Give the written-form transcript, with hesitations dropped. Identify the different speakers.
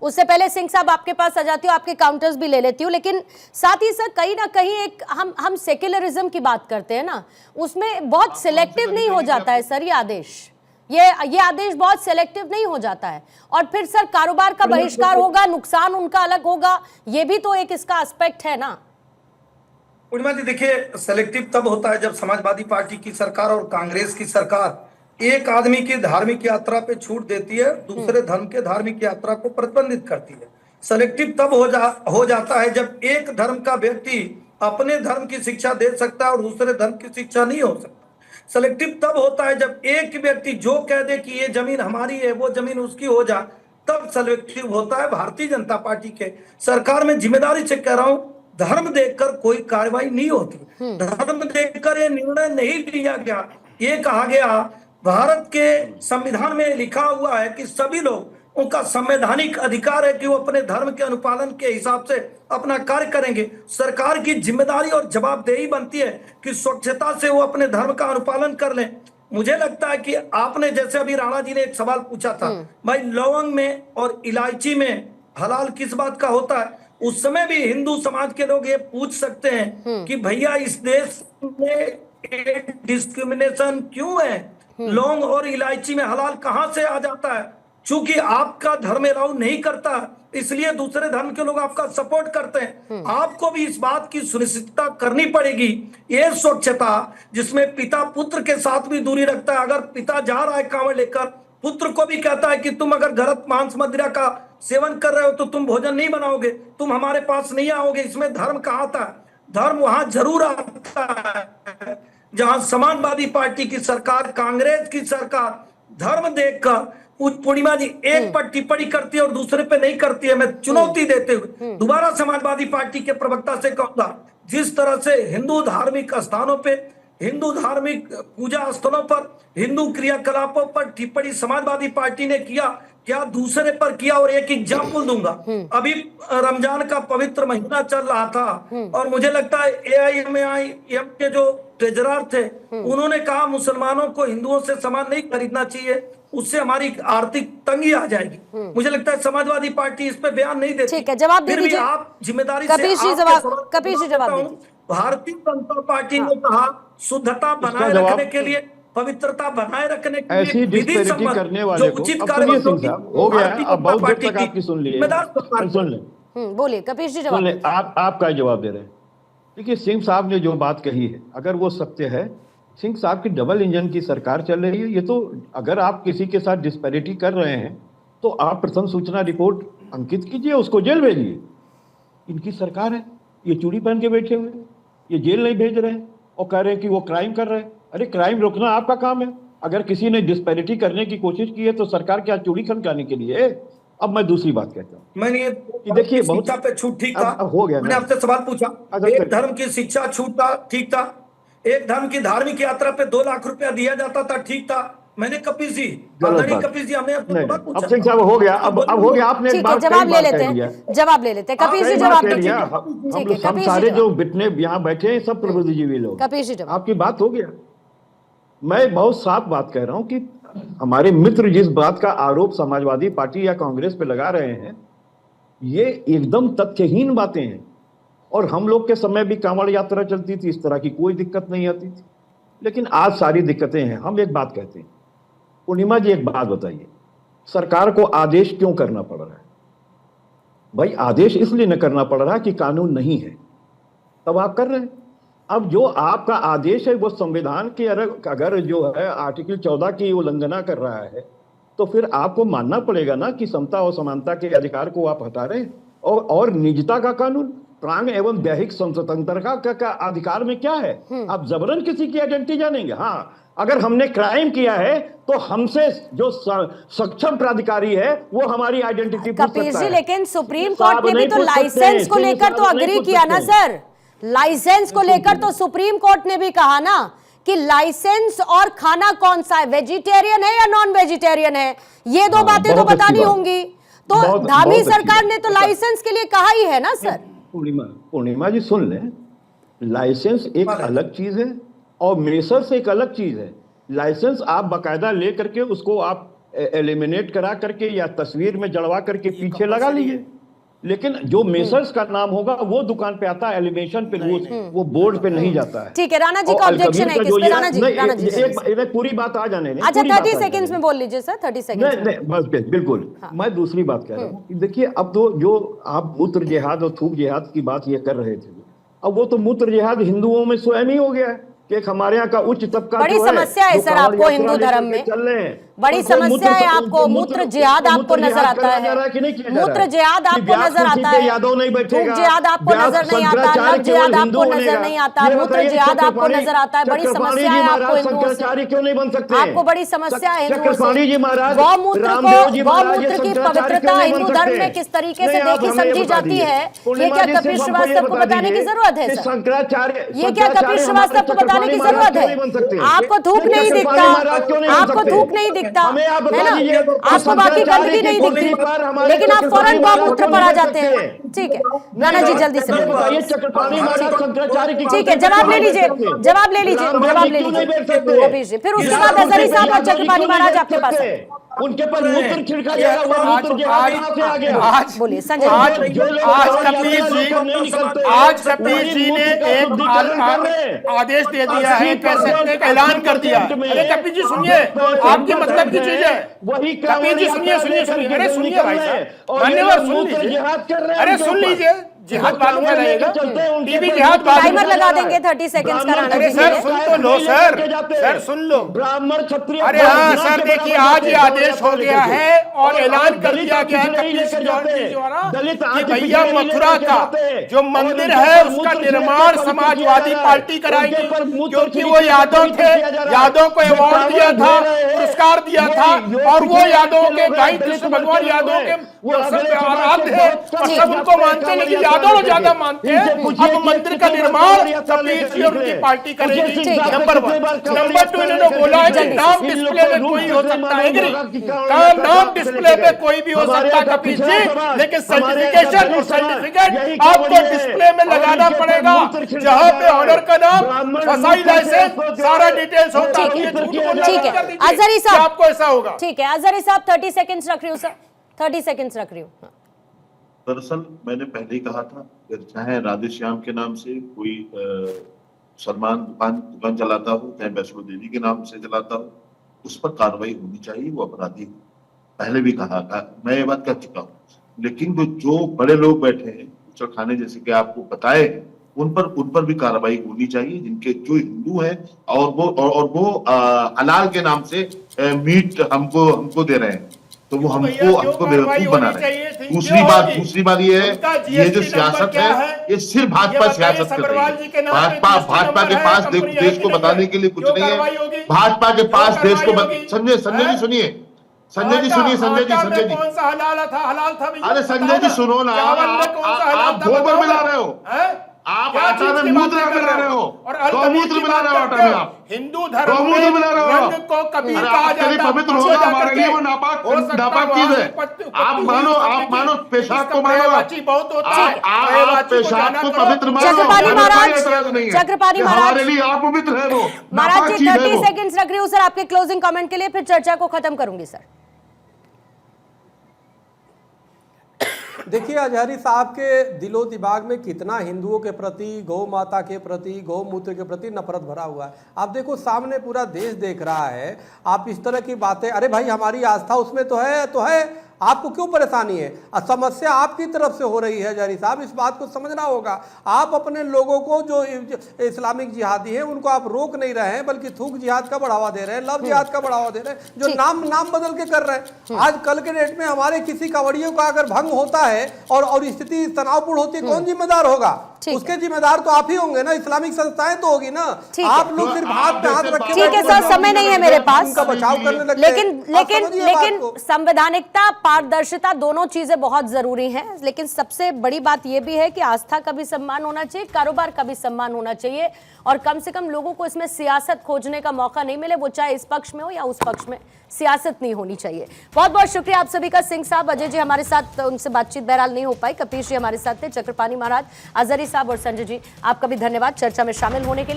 Speaker 1: उससे पहले सिंह साहब आपके पास आ जाती हूँ, आपके काउंटर्स भी ले लेती हूँ, लेकिन साथ ही सर कहीं ना कहीं एक हम सेक्युलरिज्म की बात करते हैं ना, उसमें बहुत सिलेक्टिव नहीं हो जाता है सर ये आदेश? ये आदेश बहुत सिलेक्टिव नहीं हो जाता है? और फिर सर कारोबार का बहिष्कार होगा, नुकसान उनका अलग होगा, ये भी तो एक इसका एस्पेक्ट है ना।
Speaker 2: पूर्णिमा जी देखिए, सेलेक्टिव तब होता है जब समाजवादी पार्टी की सरकार और कांग्रेस की सरकार एक आदमी की धार्मिक यात्रा पे छूट देती है, दूसरे धर्म के धार्मिक यात्रा को प्रतिबंधित करती है। सेलेक्टिव तब हो जाता है जब एक धर्म का व्यक्ति अपने धर्म की शिक्षा दे सकता है और दूसरे धर्म की शिक्षा नहीं हो सकता। सेलेक्टिव तब होता है जब एक व्यक्ति जो कह दे कि ये जमीन हमारी है, वो जमीन उसकी हो जाए, तब सेलेक्टिव होता है। भारतीय जनता पार्टी के सरकार में जिम्मेदारी से कह रहा हूं, धर्म देखकर कोई कार्रवाई नहीं होती, धर्म देखकर ये निर्णय नहीं लिया गया। ये कहा गया, भारत के संविधान में लिखा हुआ है कि सभी लोग, उनका संवैधानिक अधिकार है कि वो अपने धर्म के अनुपालन के हिसाब से अपना कार्य करेंगे। सरकार की जिम्मेदारी और जवाबदेही बनती है कि स्वच्छता से वो अपने धर्म का अनुपालन कर लें। मुझे लगता है कि आपने, जैसे अभी राणा जी ने एक सवाल पूछा था, भाई लौंग में और इलायची में हलाल किस बात का होता है, उस समय भी हिंदू समाज के लोग ये पूछ सकते हैं कि भैया इस देश में डिस्क्रिमिनेशन क्यों है, लौंग और इलायची में हलाल कहां से आ जाता है? चूंकि आपका धर्म अलाउ नहीं करता, इसलिए दूसरे धर्म के लोग आपका सपोर्ट करते हैं। आपको भी इस बात की सुनिश्चितता करनी पड़ेगी। ये स्वच्छता जिसमें पिता पुत्र के साथ भी दूरी रखता है, अगर पिता जा रहा है कांवड़ लेकर, पुत्र को भी कहता है कि तुम अगर गलत मांस मदिरा का सेवन कर रहे हो तो तुम भोजन नहीं बनाओगे, तुम हमारे पास नहीं आओगे, इसमें धर्म कहाँ आता है? धर्म वहां जरूर आता है जहां समाजवादी पार्टी की सरकार, कांग्रेस की सरकार धर्म देखकर, पूर्णिमा जी, एक पर टिप्पणी करती है और दूसरे पे नहीं करती है। मैं चुनौती देते हुए दोबारा समाजवादी पार्टी के प्रवक्ता से कहूंगा, जिस तरह से हिंदू धार्मिक स्थानों पे, हिंदू धार्मिक पूजा स्थलों पर, हिंदू क्रियाकलापों पर टिप्पणी समाजवादी पार्टी ने किया, क्या दूसरे पर किया? और एक एग्जाम्पल दूंगा, अभी रमजान का पवित्र महीना चल रहा था और मुझे लगता है AIMAIM के जो ट्रेजरर थे, उन्होंने कहा मुसलमानों को हिंदुओं से सामान नहीं खरीदना चाहिए, उससे हमारी आर्थिक तंगी आ जाएगी। मुझे लगता है समाजवादी पार्टी इस पे बयान नहीं देती।
Speaker 1: ठीक है, जवाब दे दीजिए।
Speaker 2: आप जिम्मेदारी
Speaker 1: से कपीश जी जवाब दीजिए।
Speaker 2: भारतीय जनता पार्टी ने कहा शुद्धता बनाए रखने के लिए, पवित्रता बनाए रखने के
Speaker 3: ऐसी डिस्पैरिटी करने वाले को,
Speaker 2: उचित
Speaker 3: कार्य हो गया, अब बहुत देर तक आपकी सुन ली, सुन ले,
Speaker 1: बोलिए कपीश जी, जवाब
Speaker 3: ले, आपका जवाब दे रहे हैं। देखिए, सिंह साहब ने जो बात कही है, अगर वो सत्य है, सिंह साहब की डबल इंजन की सरकार चल रही है। ये तो, अगर आप किसी के साथ डिस्पैरिटी कर रहे हैं तो आप प्रथम सूचना रिपोर्ट अंकित कीजिए, उसको जेल भेजिए। इनकी सरकार है, ये चूड़ी पहन के बैठे हुए, ये जेल नहीं भेज रहे हैं और कह रहे हैं कि वो क्राइम कर रहे हैं। अरे क्राइम रोकना आपका काम है। अगर किसी ने डिस्पैरिटी करने की कोशिश की है तो सरकार क्या चूड़ी खनकाने के लिए? अब मैं दूसरी बात कहता हूँ,
Speaker 2: मैंने ये
Speaker 3: देखिए,
Speaker 2: शिक्षा पे छूट ठीक था,
Speaker 3: हो गया।
Speaker 2: मैंने आपसे सवाल पूछा, एक धर्म की शिक्षा छूट था, ठीक था, एक धर्म की धार्मिक यात्रा पे 2 लाख रुपया दिया जाता था, ठीक था। मैंने कपीश जी, हमने आपको सवाल पूछा।
Speaker 3: अब सिंह साहब हो गया, अब हो गया, आपने एक बात
Speaker 1: जवाब ले लेते हैं, जवाब ले लेते हैं। कपीश जी जवाब दीजिए।
Speaker 3: हम सारे जो बिटने यहाँ बैठे हैं सब प्रबुद्धजीवी लोग,
Speaker 1: कपीश जी
Speaker 3: आपकी बात हो गया। मैं बहुत साफ बात कह रहा हूं कि हमारे मित्र जिस बात का आरोप समाजवादी पार्टी या कांग्रेस पे लगा रहे हैं, ये एकदम तथ्यहीन बातें हैं। और हम लोग के समय भी कांवड़ यात्रा चलती थी, इस तरह की कोई दिक्कत नहीं आती थी। लेकिन आज सारी दिक्कतें हैं। हम एक बात कहते हैं, पूर्णिमा जी एक बात बताइए, सरकार को आदेश क्यों करना पड़ रहा है? भाई आदेश इसलिए न करना पड़ रहा कि कानून नहीं है, तब आप कर रहे हैं। अब जो आपका आदेश है वो संविधान के अगर जो है आर्टिकल 14 की उल्लंघना कर रहा है, तो फिर आपको मानना पड़ेगा ना कि समता और समानता के अधिकार को आप हटा रहे हैं। और निजता का कानून, प्राण एवं दैहिक स्वतंत्रता का अधिकार में क्या है? आप जबरन किसी की आइडेंटिटी जानेंगे? हाँ, अगर हमने क्राइम किया है तो हमसे जो सक्षम प्राधिकारी है वो हमारी आइडेंटिटी पूछ सकता है।
Speaker 1: लेकिन सुप्रीम कोर्ट ने भी तो लाइसेंस को लेकर तो अग्री किया ना सर। लाइसेंस को लेकर तो सुप्रीम कोर्ट ने भी कहा ना कि लाइसेंस और खाना कौन सा है, वेजिटेरियन है या नॉन वेजिटेरियन है, ये दो बातें तो बतानी होंगी। तो धामी सरकार ने तो लाइसेंस के लिए कहा ही है ना सर।
Speaker 3: पूर्णिमा जी सुन लें, लाइसेंस एक अलग चीज है और मेसर्स एक अलग चीज है। लाइसेंस आप बाकायदा ले करके उसको आप एलिमिनेट करा करके या तस्वीर में जड़वा करके पीछे लगा लीजिए, लेकिन जो मेसर्स का नाम होगा वो दुकान पे आता है, एलिमिनेशन पे वो बोर्ड पे नहीं जाता है।
Speaker 1: ठीक है, राणा जी का ऑब्जेक्शन है किस पे? राणा जी
Speaker 3: एक पूरी बात आ जाने दें।
Speaker 1: अच्छा 30 सेकंड्स में बोल लीजिए सर, 30 सेकंड्स।
Speaker 3: नहीं बस बिल्कुल। मैं दूसरी बात कह रहा हूँ कि देखिए, अब तो जो आप मूत्र जिहाद और थूक जिहाद की बात ये कर रहे थे, अब वो तो मूत्र जिहाद हिंदुओं में स्वयं ही हो गया है कि एक हमारे यहाँ का उच्च तबका
Speaker 1: बड़ी समस्या है सर आपको हिंदू धर्म में, बड़ी समस्या है आपको। मूत्र जिहाद आपको नजर आता है, मूत्र जिहाद आपको नजर आता है, थूक जिहाद आपको नजर नहीं आता, लव जिहाद आपको नजर नहीं आता, मूत्र जिहाद आपको नजर आता है। बड़ी समस्या है आपको हिंदुओं से,
Speaker 3: क्यों नहीं बन सकते?
Speaker 1: आपको बड़ी समस्या है हिंदुओं से। गौमूत्र की पवित्रता हिंदू धर्म में किस तरीके से देखी समझी जाती है, ये क्या कपिल श्रीवास्तव को बताने की जरूरत है सर?
Speaker 3: शंकराचार्य,
Speaker 1: ये क्या कपिल श्रीवास्तव को बताने की जरूरत है? आपको थूक नहीं दिखता, आपको थूक नहीं दिखता है ना, आपको बाकी गंदगी नहीं दिखती, लेकिन आप फौरन गौमूत्र पर आ जाते हैं। ठीक है राणा जी, जल्दी से ठीक है, जवाब ले लीजिए, जवाब ले लीजिए, जवाब ले लीजिए कपिल जी। फिर उसके बाद हजारी साहब और चक्रपाणी महाराज आपके पास है।
Speaker 3: उनके पर मूत्र छिड़का जाएगा, वो मूत्र जिहाद कहां से आ गया?
Speaker 1: आज बोलिए संजय।
Speaker 4: आज कपिल जी ने एक आदेश दे दिया है, कह सकते हैं ऐलान कर दिया। अरे कपिल जी सुनिए, आपकी मतलब की चीज है।
Speaker 3: वही
Speaker 4: कपिल जी सुनिए सुनिए सुनिए, अरे सुनिए भाई साहब, मान्यवर सुन लीजिए, अरे सुन लीजिए। जिहाद मालूम है रहेगा, टीवी जिहाद
Speaker 1: टाइमर लगा देंगे 30 सेकंड्स का। राणा जी
Speaker 4: सर सुन तो लो, सर सुन लो।
Speaker 3: ब्राह्मण क्षत्रिय,
Speaker 4: अरे हाँ सर, देखिए आज ये आदेश हो गया है और ऐलान कर दिया गया है कपिल सिंह द्वारा कि भैया मथुरा का जो मंदिर है उसका निर्माण समाजवादी पार्टी कराएगी, क्योंकि वो यादव थे, यादव को अवार्ड दिया था, पुरस्कार दिया था, और वो यादव के गाय कृष्ण भगवान यादव के आराध्य है और सब उनको मानते, लेकिन यादव ज्यादा मानते हैं। अब मंदिर का निर्माण कपिल जी और उनकी पार्टी करेगी, नंबर 1। नंबर 2, इन्होंने बोला है कि नाम डिस्प्ले में कोई हो सकता है, नाम डिस्प्ले पे कोई भी हो सकता है कपिल जी, लेकिन सर्टिफिकेशन और सर्टिफिकेट आपको डिस्प्ले में लगाना पड़ेगा, जहां पे ऑनर का नाम, फसाई लाइसेंस, सारा डिटेल्स होता है।
Speaker 1: ठीक है अजहरी साहब,
Speaker 4: आपको ऐसा होगा।
Speaker 1: ठीक है अजहरी साहब, 30 सेकंड्स रख रही हूँ सर, 30 सेकंड्स रख रही हूँ।
Speaker 5: दरअसल मैंने पहले ही कहा था, चाहे राधे श्याम के नाम से कोई सलमान दुकान चलाता हो, चाहे वैष्णो देवी के नाम से चलाता हो, उस पर कार्रवाई होनी चाहिए, वो अपराधी हो। पहले भी कहा था, मैं ये बात कह चुका हूँ। लेकिन जो बड़े लोग बैठे हैं खाने जैसे कि आपको बताए, उन पर भी कार्रवाई होनी चाहिए, जिनके जो हिंदू हैं और वो हलाल के नाम से मीट हमको दे रहे हैं, तो वो हमको बेवकूफ बना रहे हैं। दूसरी बात ये है, ये जो सियासत है ये सिर्फ भाजपा सियासत कर रही है। भाजपा के पास देश को बताने के लिए कुछ नहीं है। भाजपा के पास देश को संजय जी सुनिए, संजय जी
Speaker 4: कौन सा हलाल था?
Speaker 5: अरे संजय जी सुनो ना, आप गोबर मिला रहे हो, आप आटा में मूत्र मिला रहे हो, गौमूत्र मिला रहे हो आटा में, आप
Speaker 4: हिंदू धर्म में रंग को कभी कहा जाता है
Speaker 5: पवित्र होगा, हमारे लिए वो नापाक चीज है। आप मानो पेशाब को मानो, आप पेशाब को पवित्र मानो,
Speaker 1: चक्रपाणी महाराज,
Speaker 5: हमारे लिए आप पवित्र है वो
Speaker 1: महाराज जी। 30 सेकंड्स रख रही हूँ सर आपके क्लोजिंग कमेंट के लिए, फिर चर्चा को खत्म करूंगी सर।
Speaker 6: देखिए अजहरी साहब के दिलो दिमाग में कितना हिंदुओं के प्रति, गौ माता के प्रति, गौमूत्र के प्रति नफरत भरा हुआ है। आप देखो सामने पूरा देश देख रहा है, आप इस तरह की बातें, अरे भाई हमारी आस्था उसमें तो है, आपको क्यों परेशानी है? समस्या आपकी तरफ से हो रही है अजहरी साहब, इस बात को समझना होगा। आप अपने लोगों को जो इस्लामिक जिहादी हैं उनको आप रोक नहीं रहे हैं, बल्कि थूक जिहाद का बढ़ावा दे रहे हैं, लव जिहाद का बढ़ावा दे रहे हैं, जो नाम बदल के कर रहे हैं। आज कल के डेट में हमारे किसी कांवड़ियों का अगर भंग होता है और स्थिति तनावपूर्ण होती है, कौन जिम्मेदार होगा? उसके जिम्मेदार तो आप ही होंगे ना, इस्लामिक संस्थाएं तो होगी ना। आप लोग सिर्फ हाथ पे हाथ रखे।
Speaker 1: ठीक है सर, समय नहीं है मेरे पास,
Speaker 6: बचाव करने लगते हैं।
Speaker 1: लेकिन संवैधानिकता, पारदर्शिता दोनों चीजें बहुत जरूरी हैं, लेकिन सबसे बड़ी बात यह भी है कि आस्था का भी सम्मान होना चाहिए, कारोबार का भी सम्मान होना चाहिए, और कम से कम लोगों को इसमें सियासत खोजने का मौका नहीं मिले, वो चाहे इस पक्ष में हो या उस पक्ष में, सियासत नहीं होनी चाहिए। बहुत बहुत शुक्रिया आप सभी का। सिंह साहब, अजय जी हमारे साथ, उनसे बातचीत बहरहाल नहीं हो पाई, कपीश जी हमारे साथ थे, चक्रपाणी महाराज, अजहरी साहब और संजय जी, आपका भी धन्यवाद चर्चा में शामिल होने के लिए।